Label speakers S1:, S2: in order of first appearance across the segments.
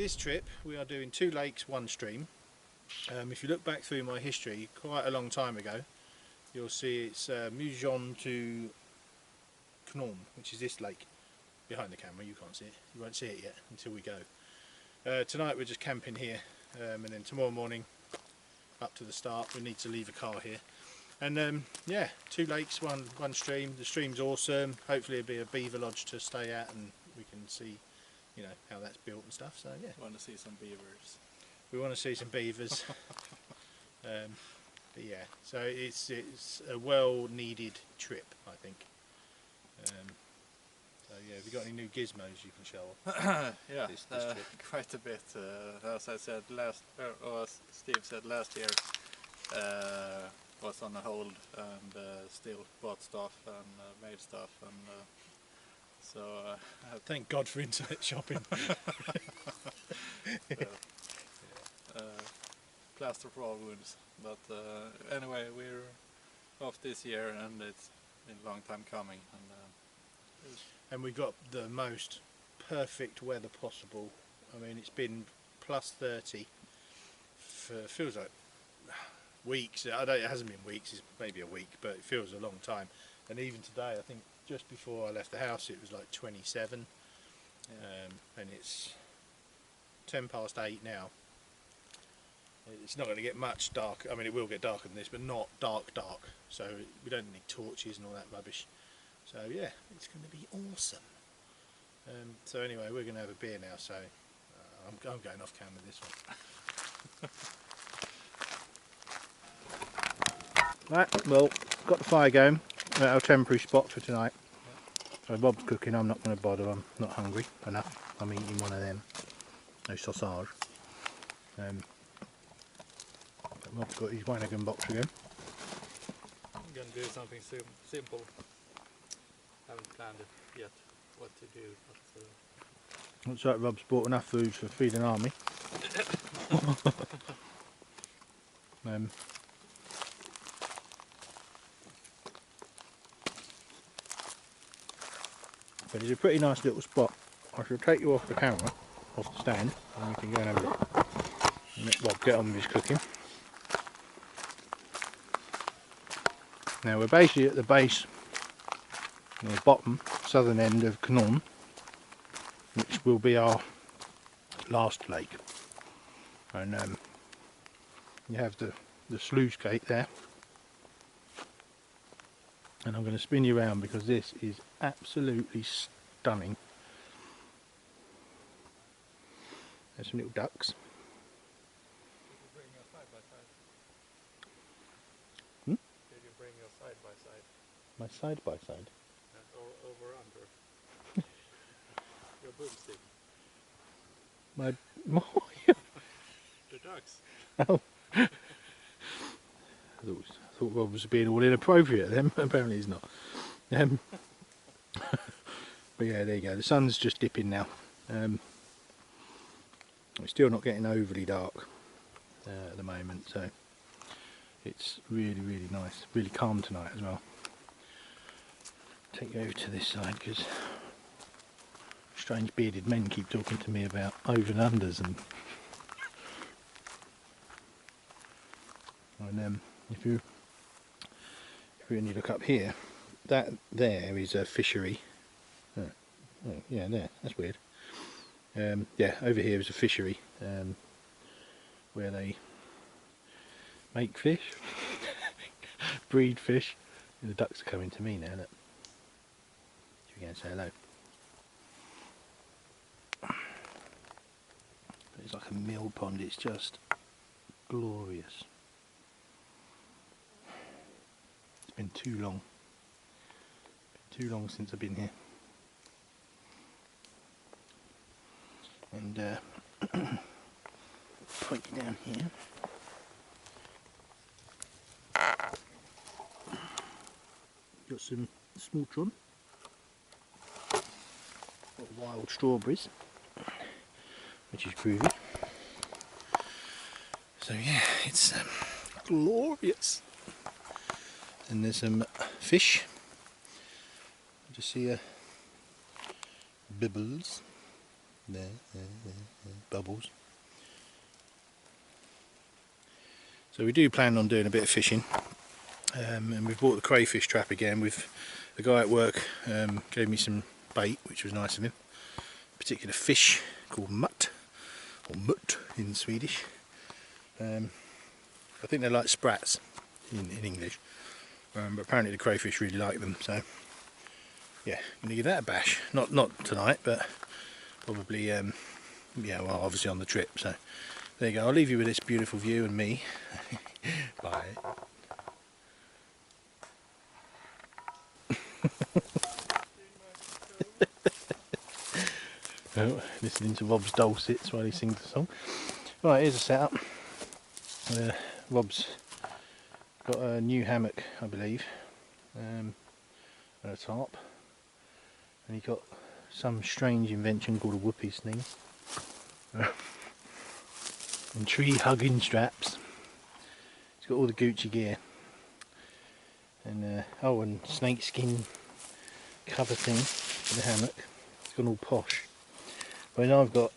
S1: this trip we are doing 2 lakes, 1 stream. If you look back through my history quite a long time ago, you'll see it's Mujon to Knorm, which is this lake behind the camera. You can't see it, you won't see it yet until we go. Tonight we're just camping here, and then tomorrow morning up to the start. We need to leave a car here, and yeah, 2 lakes, one stream. The stream's awesome. Hopefully it'll be a beaver lodge to stay at, and we can see, you know, how that's built and stuff. So yeah,
S2: want to see some beavers.
S1: we want to see some beavers. But yeah, so it's a well needed trip, I think. So yeah, have you got any new gizmos you can show off?
S2: Yeah,
S1: this trip?
S2: quite a bit. As I said or as Steve said, last year was on a hold, and still bought stuff and made stuff, and so
S1: Thank God for internet shopping.
S2: plaster for all wounds. But anyway, we're off this year, and it's been a long time coming.
S1: And we got the most perfect weather possible. I mean, it's been plus 30 for, feels like weeks. It hasn't been weeks, it's maybe a week, but it feels a long time. And even today, I think just before I left the house, it was like 27. Yeah. And it's 10 past 8 now. It's not going to get much dark. I mean, it will get darker than this, but not dark. So we don't need torches and all that rubbish. So yeah, it's going to be awesome. So anyway, we're going to have a beer now. So I'm going off camera this one. Right, well, got the fire going. We're at our temporary spot for tonight. So Bob's cooking. I'm not going to bother. I'm not hungry enough. I'm eating one of them. No sausage. Bob's got his Wanagon box again.
S2: I'm going to do something simple. Haven't planned it yet what to do. But,
S1: looks like Rob's bought enough food to feed an army. But it's a pretty nice little spot. I shall take you off the camera, off the stand, and we can go and have a look. And let Bob get on with his cooking. Now we're basically at the base, the bottom, southern end of Knorm, which will be our last lake. And you have the sluice gate there. And I'm going to spin you around because this is absolutely stunning. There's some little ducks.
S2: did you bring your side by side?
S1: Hmm?
S2: Did you bring your side by side?
S1: My side by side.
S2: Or over under? Your boomstick. The ducks.
S1: Oh. I thought Rob was being all inappropriate then, but apparently he's not. But yeah, there you go. The sun's just dipping now. It's still not getting overly dark at the moment, so it's really nice. Really calm tonight as well. Take you over to this side because strange bearded men keep talking to me about over and unders, and if you look up here, that there is a fishery. Oh, yeah, there. That's weird. Yeah, over here is a fishery where they make fish, breed fish. And the ducks are coming to me now. Look. Should we go and say hello? It's like a mill pond. It's just glorious. It's been too long. Too long since I've been here. And point you down here. Got some smultron, got wild strawberries, which is groovy. So yeah, it's glorious. And there's some fish. Just see bibbles. There, bubbles. So we do plan on doing a bit of fishing, and we've bought the crayfish trap again. The guy at work gave me some bait, which was nice of him. A particular fish called mutt, or mutt in Swedish. I think they're like sprats in English, but apparently the crayfish really like them. So yeah, I'm going to give that a bash. Not tonight, but probably yeah, well, obviously on the trip. So there you go. I'll leave you with this beautiful view and me. Bye. Oh, listening to Rob's dulcets while he sings the song. Right, here's a setup. Rob's got a new hammock, I believe, and a tarp, and he got some strange invention called a whoopee sling, and tree hugging straps. He's got all the Gucci gear, and oh, and snakeskin cover thing for the hammock. It's gone all posh. But then I've got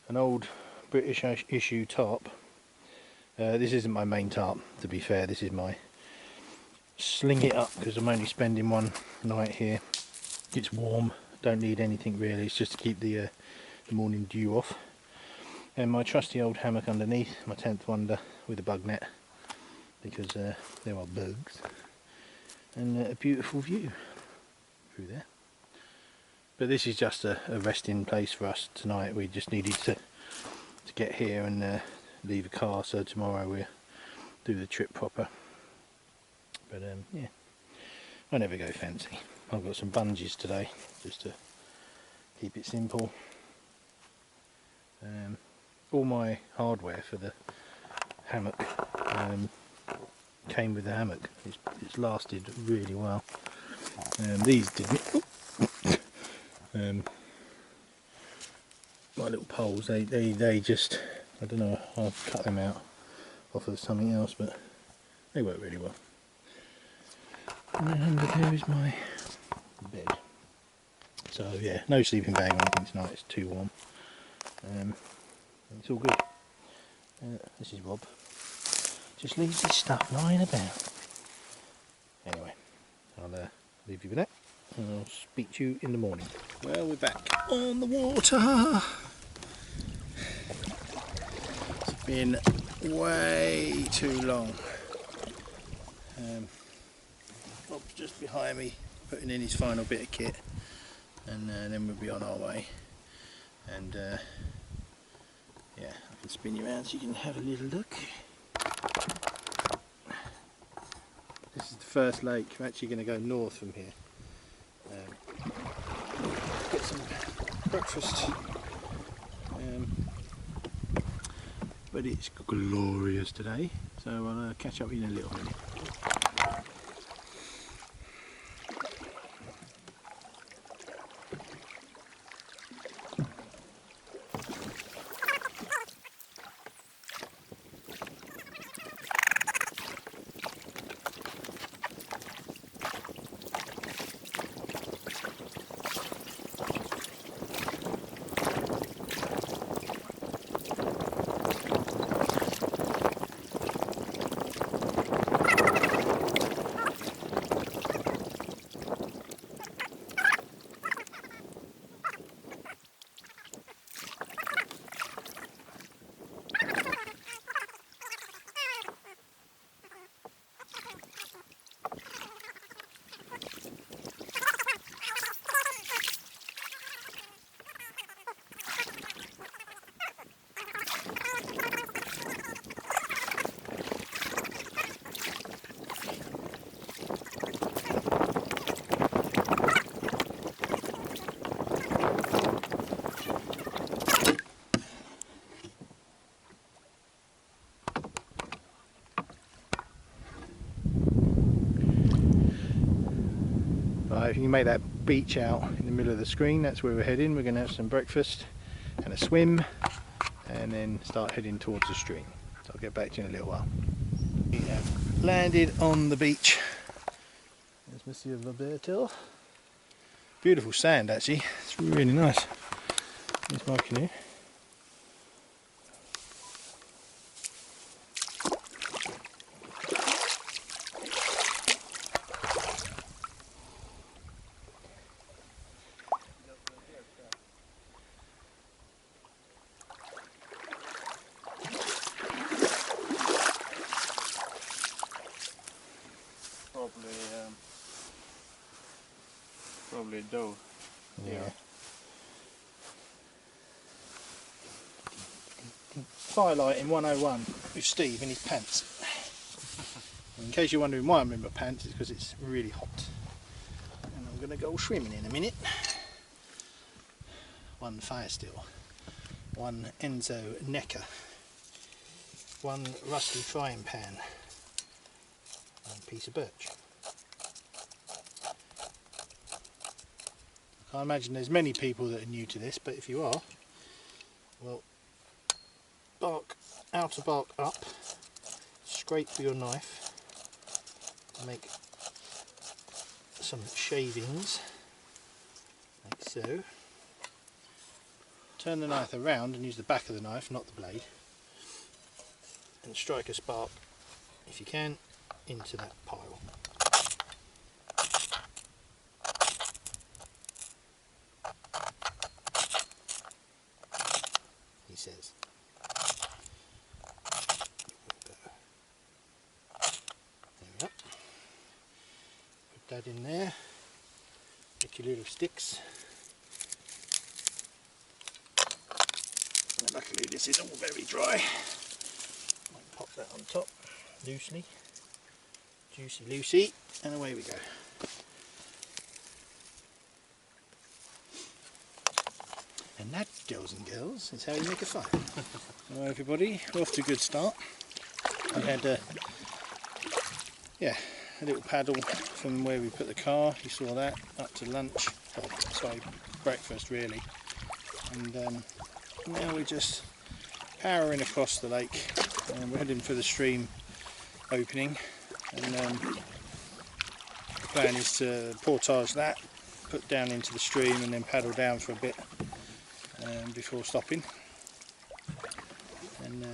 S1: an old British issue tarp. This isn't my main tarp, to be fair. This is my sling it up because I'm only spending one night here. It's warm, don't need anything really. It's just to keep the morning dew off. And my trusty old hammock underneath, my 10th wonder with a bug net, because there are bugs. And a beautiful view through there. But this is just a resting place for us tonight. We just needed to get here and leave a car, so tomorrow we'll do the trip proper. But yeah, I never go fancy. I've got some bungees today just to keep it simple. All my hardware for the hammock came with the hammock. It's lasted really well. These didn't. My little poles, they just, I don't know, I'll cut them out off of something else, but they work really well. And then under there is my bed. So yeah, no sleeping bag or anything tonight, it's too warm. It's all good. This is Rob. Just leaves this stuff lying about. Anyway, I'll leave you with that, and I'll speak to you in the morning. Well, we're back on the water. It's been way too long. Rob's just behind me putting in his final bit of kit, and then we'll be on our way. And yeah, I can spin you around so you can have a little look. This is the first lake. We're actually going to go north from here. Get some breakfast. But it's glorious today, so I'll catch up with you in a little minute. If you can make that beach out in the middle of the screen, that's where we're heading. We're going to have some breakfast and a swim, and then start heading towards the stream. So I'll get back to you in a little while. We have landed on the beach. There's Monsieur Roberto. Beautiful sand actually, it's really nice. Here's my canoe.
S2: Probably dough here.
S1: Yeah. Firelighting 101 with Steve in his pants. In case you're wondering why I'm in my pants, it's because it's really hot. And I'm going to go swimming in a minute. One fire steel, one Enzo Necker, one rusty frying pan, one piece of birch. I can't imagine there's many people that are new to this, but if you are, well, outer bark up, scrape with your knife, make some shavings, like so. Turn the knife around and use the back of the knife, not the blade, and strike a spark, if you can, into that pile. He says. There we are. Put that in there. Get your little sticks. And luckily this is all very dry. Might pop that on top loosely. Juicy Lucy, and away we go. And that, girls and girls, is how you make a fire. Alright everybody, we're off to a good start. We had a little paddle from where we put the car, you saw that, up to lunch, sorry, breakfast really. And now we're just powering across the lake, and we're heading for the stream opening. And the plan is to portage that, put down into the stream and then paddle down for a bit before stopping. And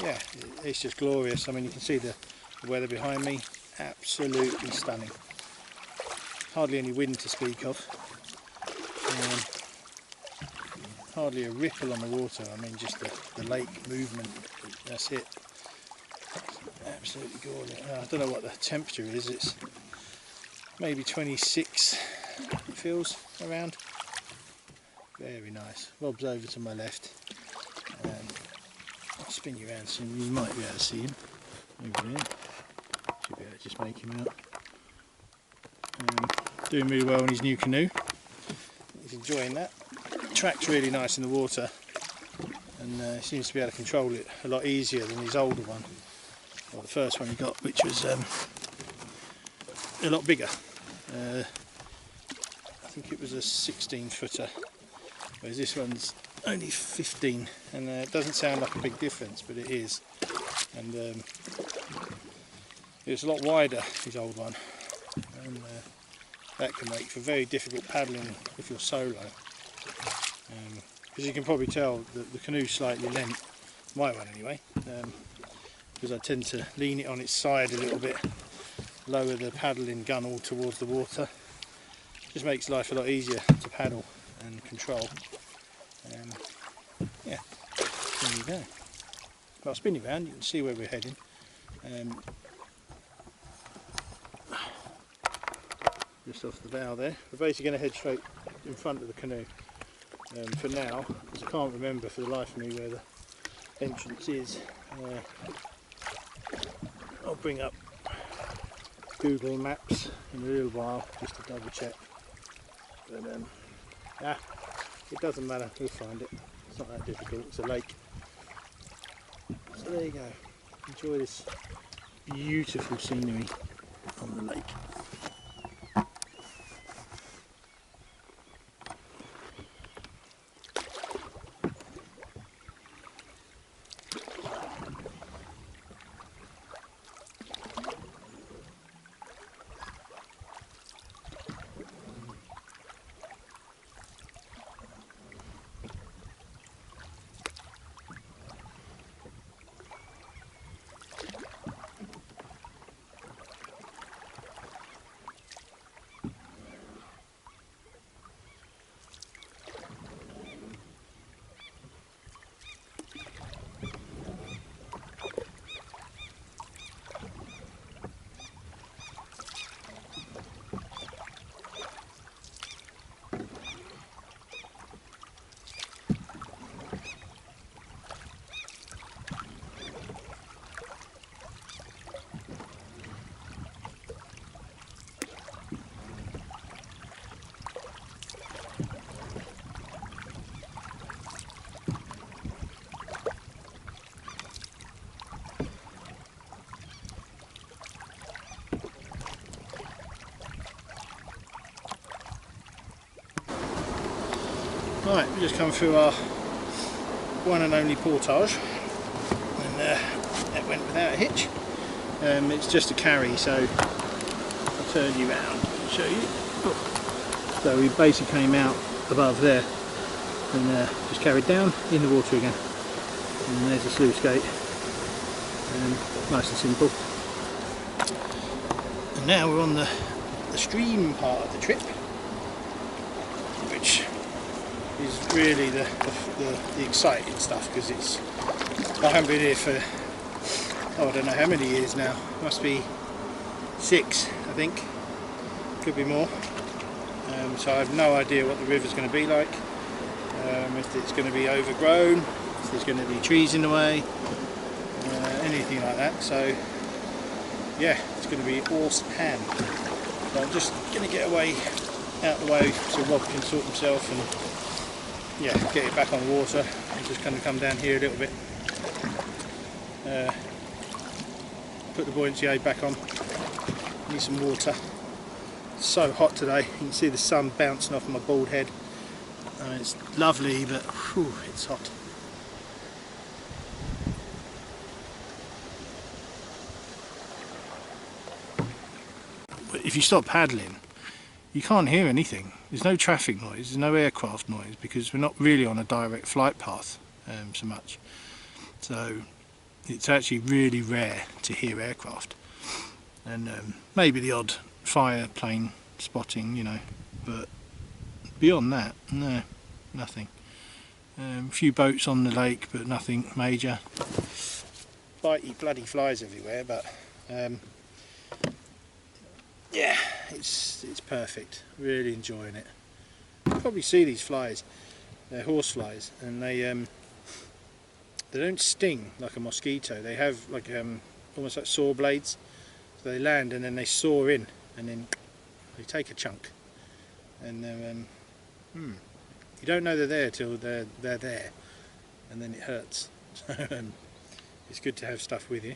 S1: yeah, it's just glorious. I mean, you can see the weather behind me, absolutely stunning. Hardly any wind to speak of. Hardly a ripple on the water. I mean, just the lake movement, that's it. Absolutely gorgeous. I don't know what the temperature is, it's maybe 26 it feels around. Very nice. Rob's over to my left. I'll spin you around so you might be able to see him. Over there. Should be able to just make him out. Doing really well in his new canoe. He's enjoying that. Track's really nice in the water, and he seems to be able to control it a lot easier than his older one. Well, the first one he got, which was a lot bigger. I think it was a 16 footer, whereas this one's only 15, and it doesn't sound like a big difference, but it is. And it's a lot wider, his old one, and that can make for very difficult paddling if you're solo. As you can probably tell, the canoe's slightly lent, my one anyway, because I tend to lean it on its side a little bit, lower the paddling gunnel towards the water. Just makes life a lot easier to paddle and control. Yeah, there you go. Well, I'll spin you around, you can see where we're heading. Just off the bow there. We're basically going to head straight in front of the canoe for now, because I can't remember for the life of me where the entrance is. I'll bring up Google Maps in a little while just to double check. But it doesn't matter, we'll find it. It's not that difficult, it's a lake. So there you go. Enjoy this beautiful scenery on the lake. Right, we just come through our one and only portage, and that went without a hitch. It's just a carry, so I'll turn you around and show you. So we basically came out above there and just carried down in the water again. And there's the sluice gate. Nice and simple. And now we're on the stream part of the trip, which is really the exciting stuff, because I haven't been here for I don't know how many years now. Must be 6, I think. Could be more. So I have no idea what the river's going to be like. If it's going to be overgrown, if there's going to be trees in the way, anything like that. So yeah, it's going to be awesome. So I'm just going to get away out the way so Rob can sort himself and yeah, get it back on the water. I'm just going to come down here a little bit. Put the buoyancy aid back on. Need some water. It's so hot today. You can see the sun bouncing off my bald head. It's lovely, but whew, it's hot. But if you stop paddling, you can't hear anything. There's no traffic noise, there's no aircraft noise, because we're not really on a direct flight path so much. So it's actually really rare to hear aircraft. And maybe the odd fire plane spotting, you know, but beyond that, no, nothing. A few boats on the lake, but nothing major. Bitey bloody flies everywhere, but yeah, it's perfect. Really enjoying it. You probably see these flies. They're horse flies, and they don't sting like a mosquito. They have like almost like saw blades. So they land and then they saw in, and then they take a chunk. And you don't know they're there till they're there, and then it hurts. It's good to have stuff with you.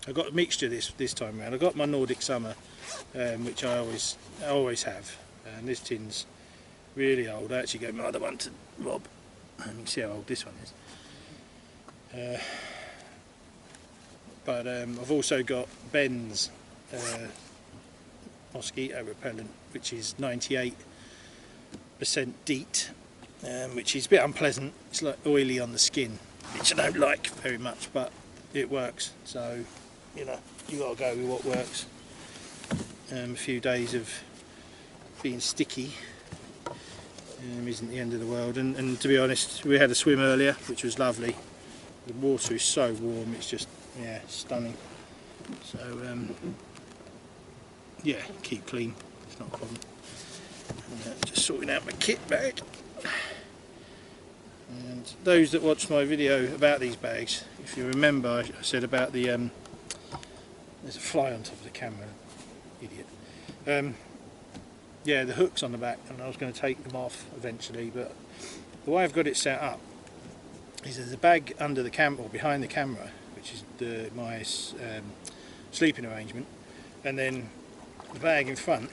S1: I got a mixture this time around. I got my Nordic Summer, which I always have, and this tin's really old. I actually gave my other one to Rob, and you can see how old this one is. But I've also got Ben's mosquito repellent, which is 98% DEET, which is a bit unpleasant. It's like oily on the skin, which I don't like very much, but it works. So, you know, you got to go with what works. A few days of being sticky isn't the end of the world. And to be honest, we had a swim earlier, which was lovely. The water is so warm, it's just, yeah, stunning. So yeah, keep clean, it's not a problem. And, just sorting out my kit bag. And those that watched my video about these bags, if you remember, I said about the there's a fly on top of the camera, idiot. Yeah, the hook's on the back, and I was going to take them off eventually, but the way I've got it set up is there's a bag under the camera, or behind the camera, which is my sleeping arrangement, and then the bag in front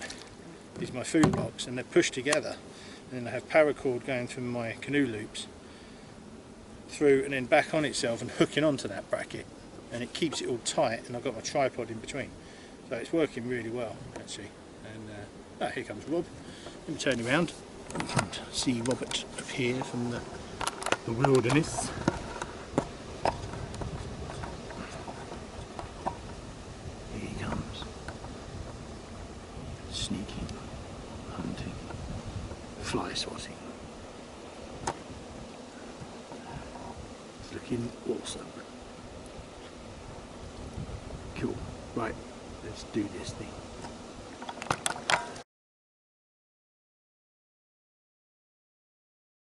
S1: is my food box, and they're pushed together, and then I have paracord going through my canoe loops through and then back on itself and hooking onto that bracket, and it keeps it all tight, and I've got my tripod in between, so it's working really well actually. And here comes Rob. Let me turn you around. You can see Robert up here from the wilderness. Here he comes. Sneaking, hunting, fly swatting. It's looking awesome. Cool. Right, let's do this thing.